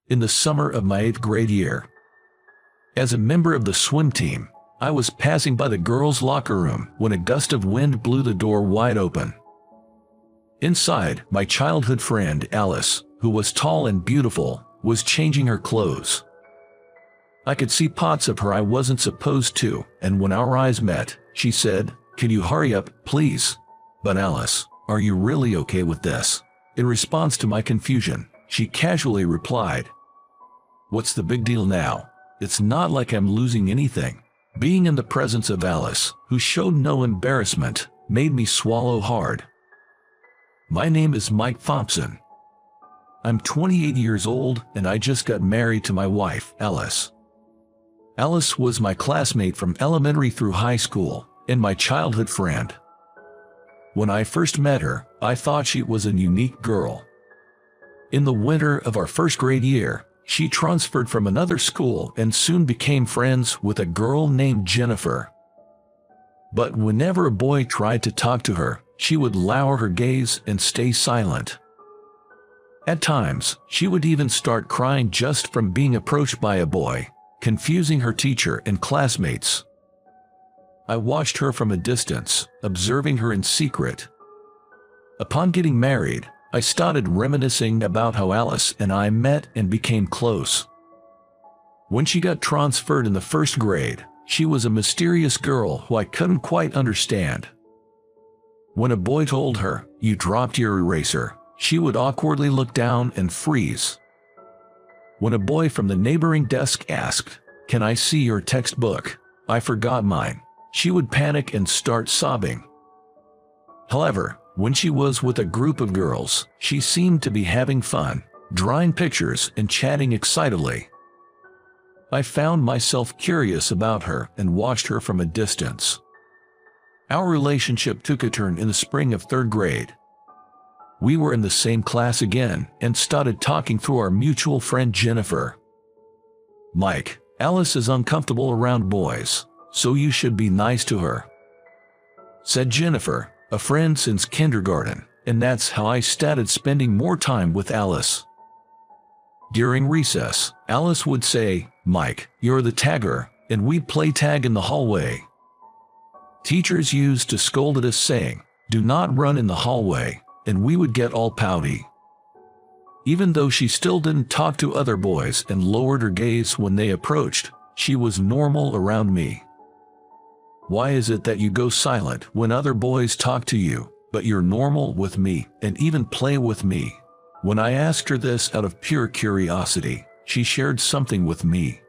in the summer of my 8th grade year. As a member of the swim team, I was passing by the girls' locker room when a gust of wind blew the door wide open. Inside, my childhood friend Alice, who was tall and beautiful, was changing her clothes. I could see parts of her I wasn't supposed to, and when our eyes met, she said, "Can you hurry up, please?" "But Alice, are you really okay with this?" In response to my confusion, she casually replied, "What's the big deal now? It's not like I'm losing anything." Being in the presence of Alice, who showed no embarrassment, made me swallow hard. My name is Mike Thompson. I'm 28 years old and I just got married to my wife, Alice. Alice was my classmate from elementary through high school and my childhood friend. When I first met her, I thought she was a unique girl. In the winter of our first grade year, she transferred from another school and soon became friends with a girl named Jennifer. But whenever a boy tried to talk to her, she would lower her gaze and stay silent. At times, she would even start crying just from being approached by a boy, confusing her teacher and classmates. I watched her from a distance, observing her in secret. Upon getting married, I started reminiscing about how Alice and I met and became close. When she got transferred in the first grade, she was a mysterious girl who I couldn't quite understand. When a boy told her, "You dropped your eraser," she would awkwardly look down and freeze. When a boy from the neighboring desk asked, "Can I see your textbook? I forgot mine," she would panic and start sobbing. However, when she was with a group of girls, she seemed to be having fun, drawing pictures and chatting excitedly. I found myself curious about her and watched her from a distance. Our relationship took a turn in the spring of 3rd grade. We were in the same class again and started talking through our mutual friend Jennifer. "Mike, Alice is uncomfortable around boys, so you should be nice to her," said Jennifer, a friend since kindergarten, and that's how I started spending more time with Alice. During recess, Alice would say, "Mike, you're the tagger," and we'd play tag in the hallway. Teachers used to scold at us saying, "Do not run in the hallway," and we would get all pouty. Even though she still didn't talk to other boys and lowered her gaze when they approached, she was normal around me. "Why is it that you go silent when other boys talk to you, but you're normal with me and even play with me?" When I asked her this out of pure curiosity, she shared something with me.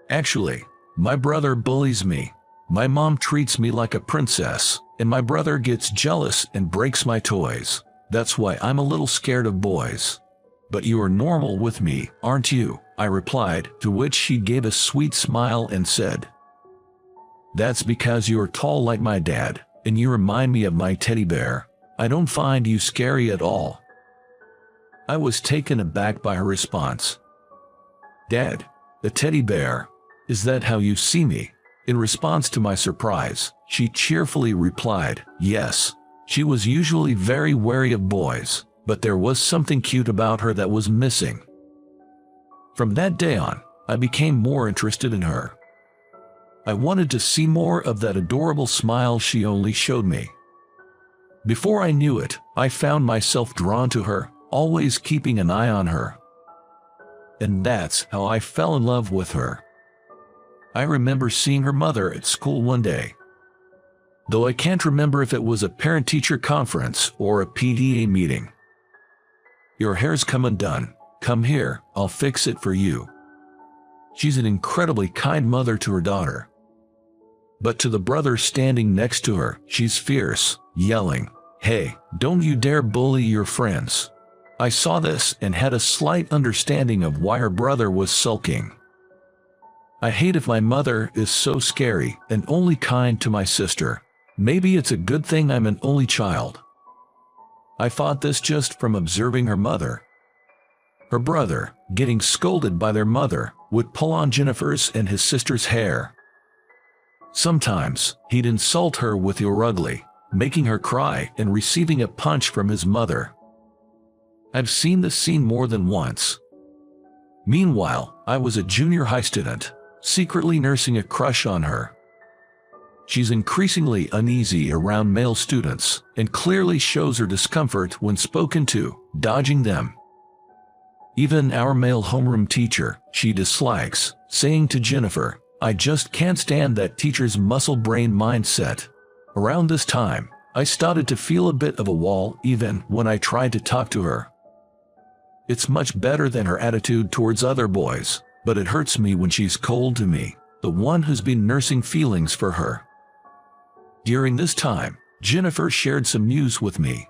"Actually, my brother bullies me. My mom treats me like a princess, and my brother gets jealous and breaks my toys. That's why I'm a little scared of boys. But you are normal with me, aren't you?" I replied, to which she gave a sweet smile and said, "That's because you're tall like my dad, and you remind me of my teddy bear. I don't find you scary at all." I was taken aback by her response. "Dad, the teddy bear? Is that how you see me?" In response to my surprise, she cheerfully replied, "Yes." She was usually very wary of boys, but there was something cute about her that was missing. From that day on, I became more interested in her. I wanted to see more of that adorable smile she only showed me. Before I knew it, I found myself drawn to her, always keeping an eye on her. And that's how I fell in love with her. I remember seeing her mother at school one day. Though I can't remember if it was a parent-teacher conference or a PTA meeting. "Your hair's come undone. Come here, I'll fix it for you." She's an incredibly kind mother to her daughter. But to the brother standing next to her, she's fierce, yelling, "Hey, don't you dare bully your friends." I saw this and had a slight understanding of why her brother was sulking. I hate if my mother is so scary and only kind to my sister. Maybe it's a good thing I'm an only child. I thought this just from observing her mother. Her brother, getting scolded by their mother, would pull on Jennifer's and his sister's hair. Sometimes, he'd insult her with "you're ugly," making her cry and receiving a punch from his mother. I've seen this scene more than once. Meanwhile, I was a junior high student, secretly nursing a crush on her. She's increasingly uneasy around male students and clearly shows her discomfort when spoken to, dodging them. Even our male homeroom teacher, she dislikes, saying to Jennifer, "I just can't stand that teacher's muscle-brain mindset." Around this time, I started to feel a bit of a wall even when I tried to talk to her. It's much better than her attitude towards other boys, but it hurts me when she's cold to me, the one who's been nursing feelings for her. During this time, Jennifer shared some news with me.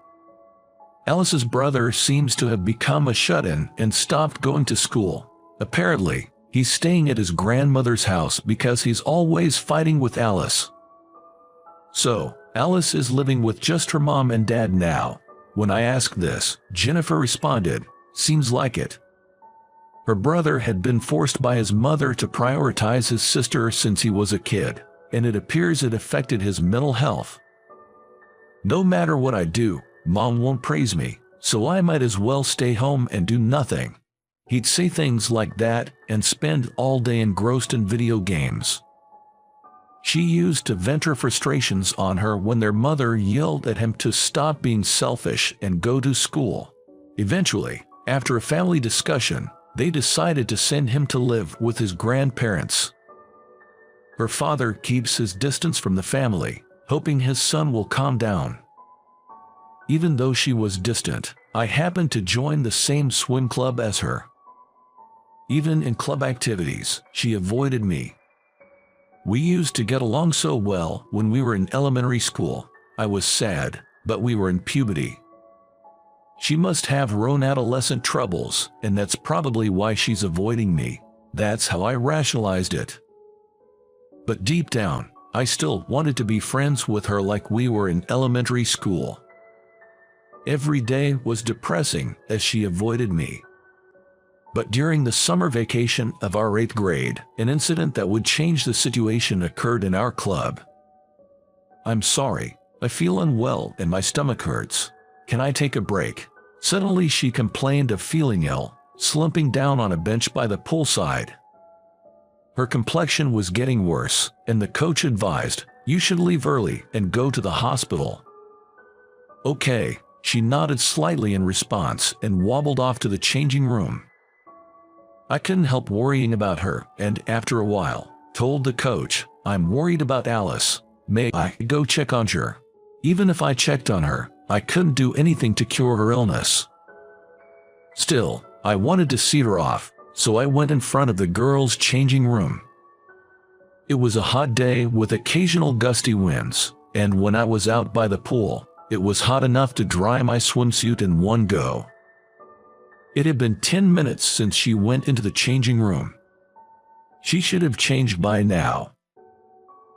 Alice's brother seems to have become a shut-in and stopped going to school. Apparently, he's staying at his grandmother's house because he's always fighting with Alice. So, Alice is living with just her mom and dad now. When I asked this, Jennifer responded, "Seems like it." Her brother had been forced by his mother to prioritize his sister since he was a kid, and it appears it affected his mental health. "No matter what I do, Mom won't praise me, so I might as well stay home and do nothing." He'd say things like that and spend all day engrossed in video games. She used to vent her frustrations on her when their mother yelled at him to stop being selfish and go to school. Eventually, after a family discussion, they decided to send him to live with his grandparents. Her father keeps his distance from the family, hoping his son will calm down. Even though she was distant, I happened to join the same swim club as her. Even in club activities, she avoided me. We used to get along so well when we were in elementary school. I was sad, but we were in puberty. She must have her own adolescent troubles, and that's probably why she's avoiding me. That's how I rationalized it. But deep down, I still wanted to be friends with her like we were in elementary school. Every day was depressing as she avoided me. But during the summer vacation of our 8th grade, an incident that would change the situation occurred in our club. "I'm sorry, I feel unwell and my stomach hurts. Can I take a break?" Suddenly she complained of feeling ill, slumping down on a bench by the poolside. Her complexion was getting worse, and the coach advised, "You should leave early and go to the hospital." "Okay," she nodded slightly in response and wobbled off to the changing room. I couldn't help worrying about her, and after a while, told the coach, "I'm worried about Alice. May I go check on her?" Even if I checked on her, I couldn't do anything to cure her illness. Still, I wanted to see her off, so I went in front of the girls' changing room. It was a hot day with occasional gusty winds, and when I was out by the pool, it was hot enough to dry my swimsuit in one go. It had been 10 minutes since she went into the changing room. She should have changed by now.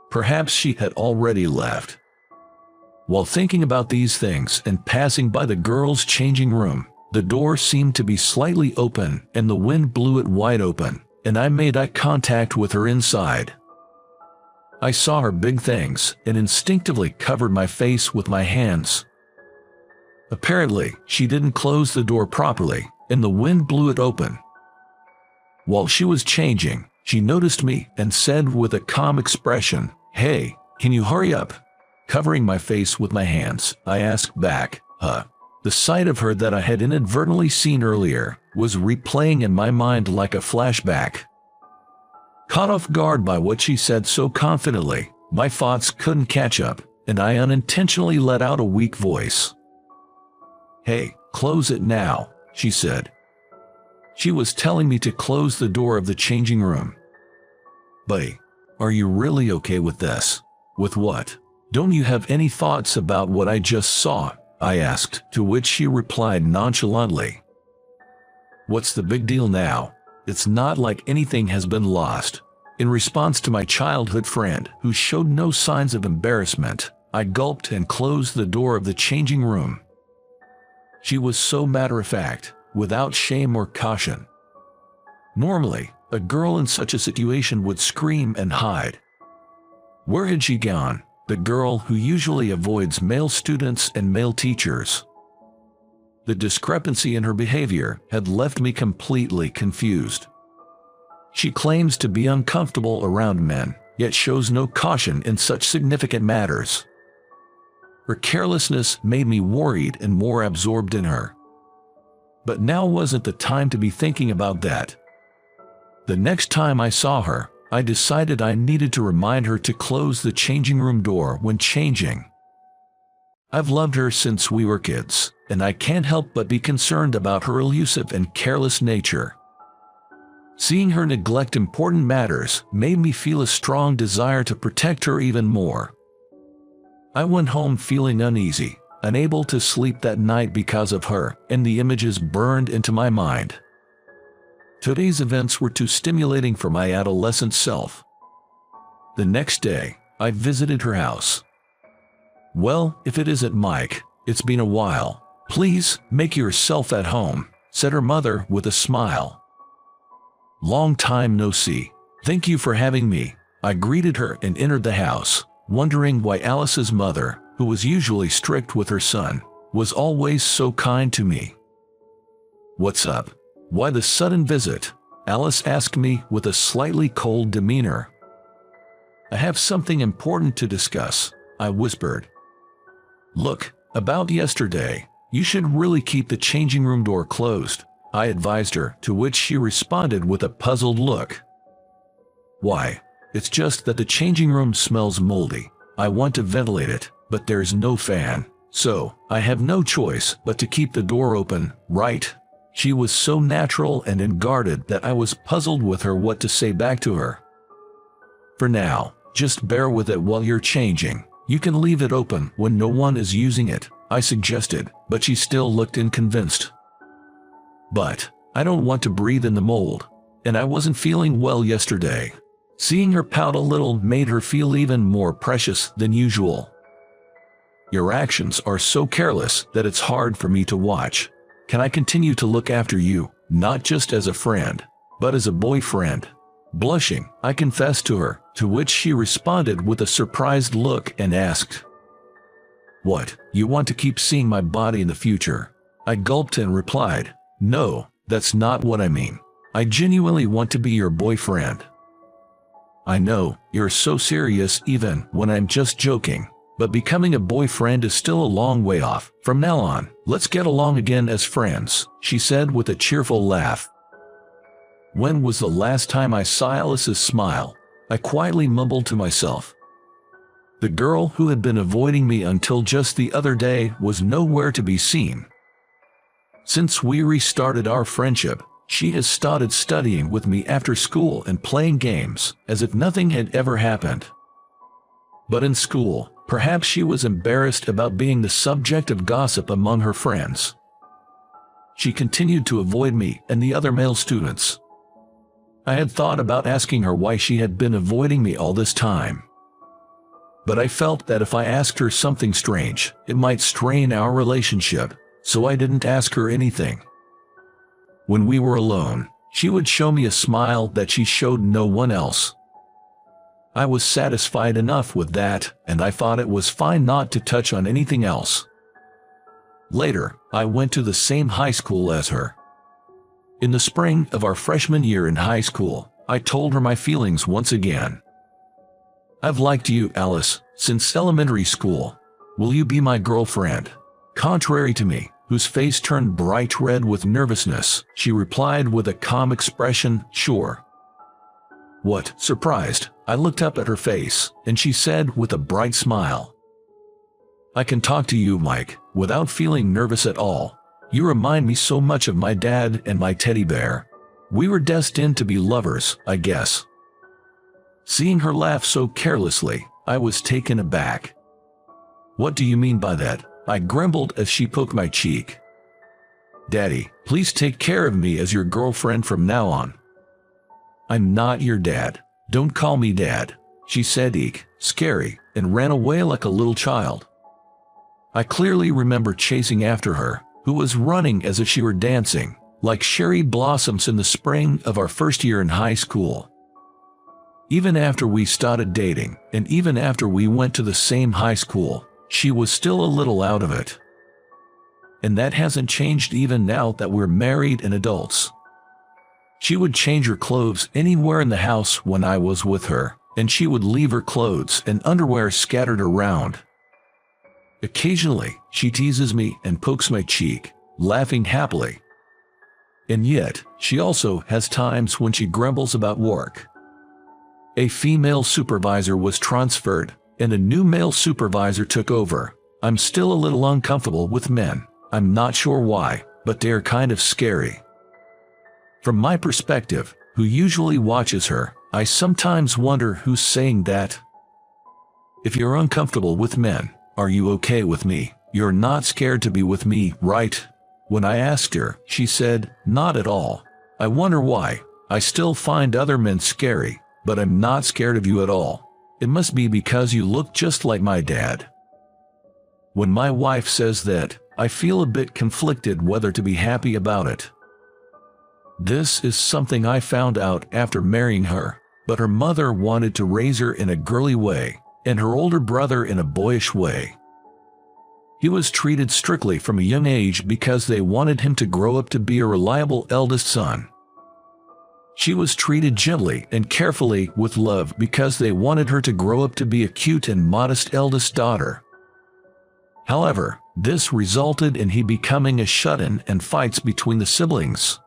Perhaps she had already left. While thinking about these things and passing by the girls' changing room, the door seemed to be slightly open and the wind blew it wide open, and I made eye contact with her inside. I saw her big things and instinctively covered my face with my hands. Apparently, she didn't close the door properly, and the wind blew it open. While she was changing, she noticed me and said with a calm expression, "Hey, can you hurry up?" Covering my face with my hands, I asked back, "Huh?" The sight of her that I had inadvertently seen earlier was replaying in my mind like a flashback. Caught off guard by what she said so confidently, my thoughts couldn't catch up, and I unintentionally let out a weak voice. "Hey, close it now," she said. She was telling me to close the door of the changing room. "Buddy, are you really okay with this?" "With what? Don't you have any thoughts about what I just saw?" I asked, to which she replied nonchalantly. "What's the big deal now? It's not like anything has been lost." In response to my childhood friend, who showed no signs of embarrassment, I gulped and closed the door of the changing room. She was so matter-of-fact, without shame or caution. Normally, a girl in such a situation would scream and hide. Where had she gone, the girl who usually avoids male students and male teachers? The discrepancy in her behavior had left me completely confused. She claims to be uncomfortable around men, yet shows no caution in such significant matters. Her carelessness made me worried and more absorbed in her. But now wasn't the time to be thinking about that. The next time I saw her, I decided I needed to remind her to close the changing room door when changing. I've loved her since we were kids, and I can't help but be concerned about her elusive and careless nature. Seeing her neglect important matters made me feel a strong desire to protect her even more. I went home feeling uneasy, unable to sleep that night because of her, and the images burned into my mind. Today's events were too stimulating for my adolescent self. The next day, I visited her house. "Well, if it isn't Mike, it's been a while. Please, make yourself at home," said her mother with a smile. "Long time no see. Thank you for having me," I greeted her and entered the house, wondering why Alice's mother, who was usually strict with her son, was always so kind to me. "What's up? Why the sudden visit?" Alice asked me with a slightly cold demeanor. "I have something important to discuss," I whispered. "Look, about yesterday, you should really keep the changing room door closed," I advised her, to which she responded with a puzzled look. "Why? It's just that the changing room smells moldy. I want to ventilate it, but there's no fan, so I have no choice but to keep the door open, right?" She was so natural and unguarded that I was puzzled with her what to say back to her. "For now, just bear with it while you're changing. You can leave it open when no one is using it," I suggested, but she still looked unconvinced. "But I don't want to breathe in the mold, and I wasn't feeling well yesterday." Seeing her pout a little made her feel even more precious than usual. "Your actions are so careless that it's hard for me to watch. Can I continue to look after you, not just as a friend, but as a boyfriend?" Blushing, I confessed to her, to which she responded with a surprised look and asked, "What, you want to keep seeing my body in the future?" I gulped and replied, "No, that's not what I mean. I genuinely want to be your boyfriend." "I know, you're so serious even when I'm just joking. But becoming a boyfriend is still a long way off. From now on, let's get along again as friends," she said with a cheerful laugh. When was the last time I saw Alice's smile? I quietly mumbled to myself. The girl who had been avoiding me until just the other day was nowhere to be seen. Since we restarted our friendship, she has started studying with me after school and playing games, as if nothing had ever happened. But in school, perhaps she was embarrassed about being the subject of gossip among her friends. She continued to avoid me and the other male students. I had thought about asking her why she had been avoiding me all this time. But I felt that if I asked her something strange, it might strain our relationship, so I didn't ask her anything. When we were alone, she would show me a smile that she showed no one else. I was satisfied enough with that, and I thought it was fine not to touch on anything else. Later, I went to the same high school as her. In the spring of our freshman year in high school, I told her my feelings once again. "I've liked you, Alice, since elementary school. Will you be my girlfriend?" Contrary to me, whose face turned bright red with nervousness, she replied with a calm expression, "Sure." What, surprised, I looked up at her face, and she said with a bright smile, "I can talk to you, Mike, without feeling nervous at all. You remind me so much of my dad and my teddy bear. We were destined to be lovers, I guess." Seeing her laugh so carelessly, I was taken aback. "What do you mean by that?" I grumbled as she poked my cheek. "Daddy, please take care of me as your girlfriend from now on." "I'm not your dad. Don't call me dad," she said, eek, scary, and ran away like a little child. I clearly remember chasing after her, who was running as if she were dancing, like cherry blossoms in the spring of our first year in high school. Even after we started dating, and even after we went to the same high school, she was still a little out of it. and that hasn't changed even now that we're married and adults. She would change her clothes anywhere in the house when I was with her, and she would leave her clothes and underwear scattered around. Occasionally, she teases me and pokes my cheek, laughing happily. And yet, she also has times when she grumbles about work. A female supervisor was transferred, and a new male supervisor took over. I'm still a little uncomfortable with men. I'm not sure why, but they're kind of scary. From my perspective, who usually watches her, I sometimes wonder who's saying that. If you're uncomfortable with men, are you okay with me? You're not scared to be with me, right? When I asked her, she said, not at all. I wonder why. I still find other men scary, but I'm not scared of you at all. It must be because you look just like my dad. When my wife says that, I feel a bit conflicted whether to be happy about it. This is something I found out after marrying her, but her mother wanted to raise her in a girly way, and her older brother in a boyish way. He was treated strictly from a young age because they wanted him to grow up to be a reliable eldest son. She was treated gently and carefully with love because they wanted her to grow up to be a cute and modest eldest daughter. However, this resulted in he becoming a shut-in and fights between the siblings.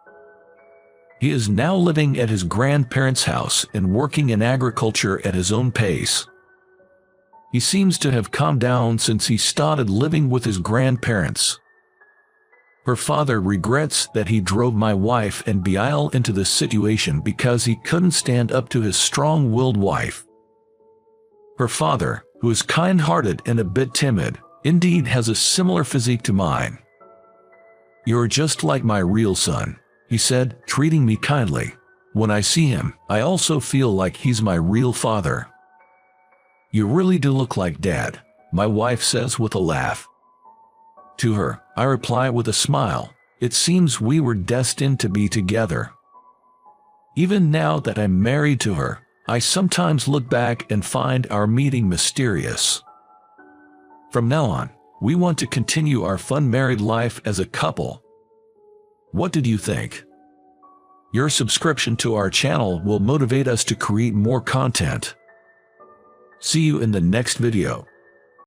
He is now living at his grandparents' house and working in agriculture at his own pace. He seems to have calmed down since he started living with his grandparents. Her father regrets that he drove my wife and Bial into this situation because he couldn't stand up to his strong-willed wife. Her father, who is kind-hearted and a bit timid, indeed has a similar physique to mine. You're just like my real son, he said, treating me kindly. When I see him, I also feel like he's my real father. You really do look like Dad, my wife says with a laugh. To her, I reply with a smile. It seems we were destined to be together. Even now that I'm married to her, I sometimes look back and find our meeting mysterious. From now on, we want to continue our fun married life as a couple. What did you think? Your subscription to our channel will motivate us to create more content. See you in the next video.